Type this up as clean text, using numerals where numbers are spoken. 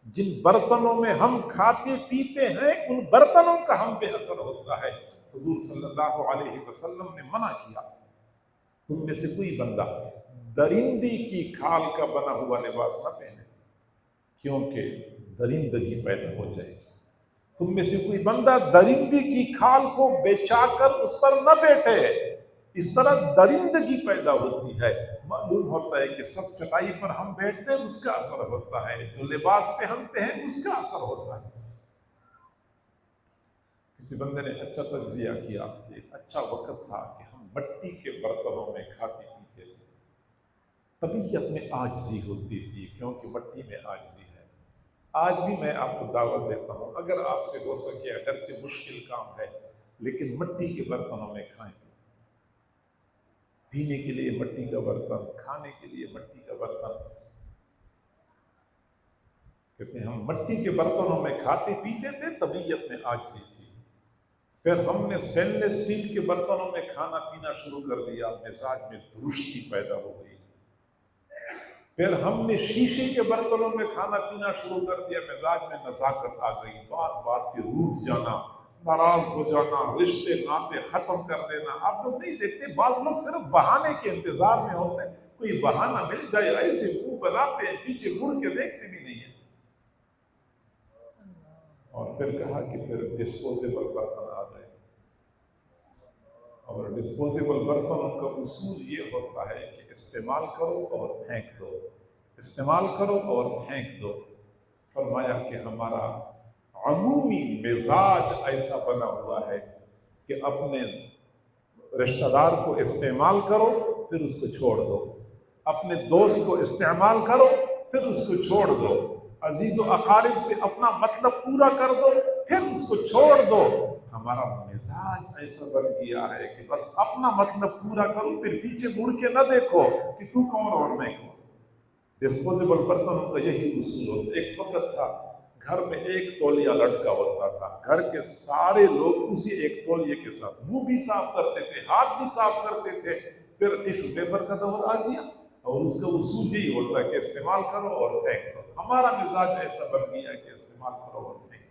جن برتنوں میں ہم کھاتے پیتے ہیں ان برتنوں کا ہم پہ اثر ہوتا ہے۔ حضور صلی اللہ علیہ وسلم نے منع کیا، تم میں سے کوئی بندہ درندی کی کھال کا بنا ہوا لباس نہ پہنے، کیونکہ درندگی پیدا ہو جائے گی۔ تم میں سے کوئی بندہ درندی کی کھال کو بیچا کر اس پر نہ بیٹھے، اس طرح درندگی پیدا ہوتی ہے۔ معلوم ہوتا ہے کہ سب چٹائی پر ہم بیٹھتے ہیں اس کا اثر ہوتا ہے، جو لباس پہنتے ہیں اس کا اثر ہوتا ہے۔ کسی بندے نے اچھا تجزیہ کیا کہ ایک اچھا وقت تھا کہ ہم مٹی کے برتنوں میں کھاتے پیتے تھے، طبیعت میں عاجزی ہوتی تھی، کیونکہ مٹی میں عاجزی ہے۔ آج بھی میں آپ کو دعوت دیتا ہوں، اگر آپ سے ہو سکے، اگرچہ مشکل کام ہے لیکن مٹی کے برتنوں میں کھائیں، پینے کے لیے مٹی کا برتن، کھانے کے لیے مٹی کا برتن۔ کہتے ہیں ہم مٹی کے برتنوں میں کھاتے پیتے تھے، طبیعت میں عاجزی تھی۔ پھر ہم نے سٹینلیس اسٹیل کے برتنوں میں کھانا پینا شروع کر دیا، مزاج میں درستی پیدا ہو گئی۔ پھر ہم نے شیشے کے برتنوں میں کھانا پینا شروع کر دیا، مزاج میں نزاکت آ گئی، بات بات پہ روٹھ جانا، ناراض ہو جانا، رشتے ناطے ختم کر دینا۔ آپ لوگ نہیں دیکھتے بعض لوگ صرف بہانے کے انتظار میں ہوتے ہیں، کوئی بہانہ مل جائے ایسے منہ بناتے ہیں، پیچھے مڑ کے دیکھتے بھی نہیں ہیں۔ اور پھر کہا کہ پھر ڈسپوزیبل برتن آ گئے، اور ڈسپوزیبل برتنوں کا اصول یہ ہوتا ہے کہ استعمال کرو اور پھینک دو، استعمال کرو اور پھینک دو۔ فرمایا کہ ہمارا عمومی مزاج ایسا بنا ہوا ہے کہ اپنے رشتہ دار کو استعمال کرو پھر اس کو چھوڑ دو، اپنے دوست کو استعمال کرو پھر اس کو چھوڑ دو، عزیز و اقارب سے اپنا مطلب پورا کر دو پھر اس کو چھوڑ دو۔ ہمارا مزاج ایسا بن گیا ہے کہ بس اپنا مطلب پورا کرو، پھر پیچھے مڑ کے نہ دیکھو کہ تو کون اور میں کون۔ ڈسپوزیبل برتنوں کا یہی اصول ہوتا ہے۔ ایک وقت تھا گھر میں ایک تولیہ لٹکا ہوتا تھا، گھر کے سارے لوگ اسی ایک تولیے کے ساتھ منہ بھی صاف کرتے تھے، ہاتھ بھی صاف کرتے تھے۔ پھر ٹیشو پیپر کا دور آ گیا اور اس کا اصول یہی ہوتا ہے کہ استعمال کرو اور پھینک دو۔ ہمارا مزاج ایسا بن گیا کہ استعمال کرو اور پھینک دو۔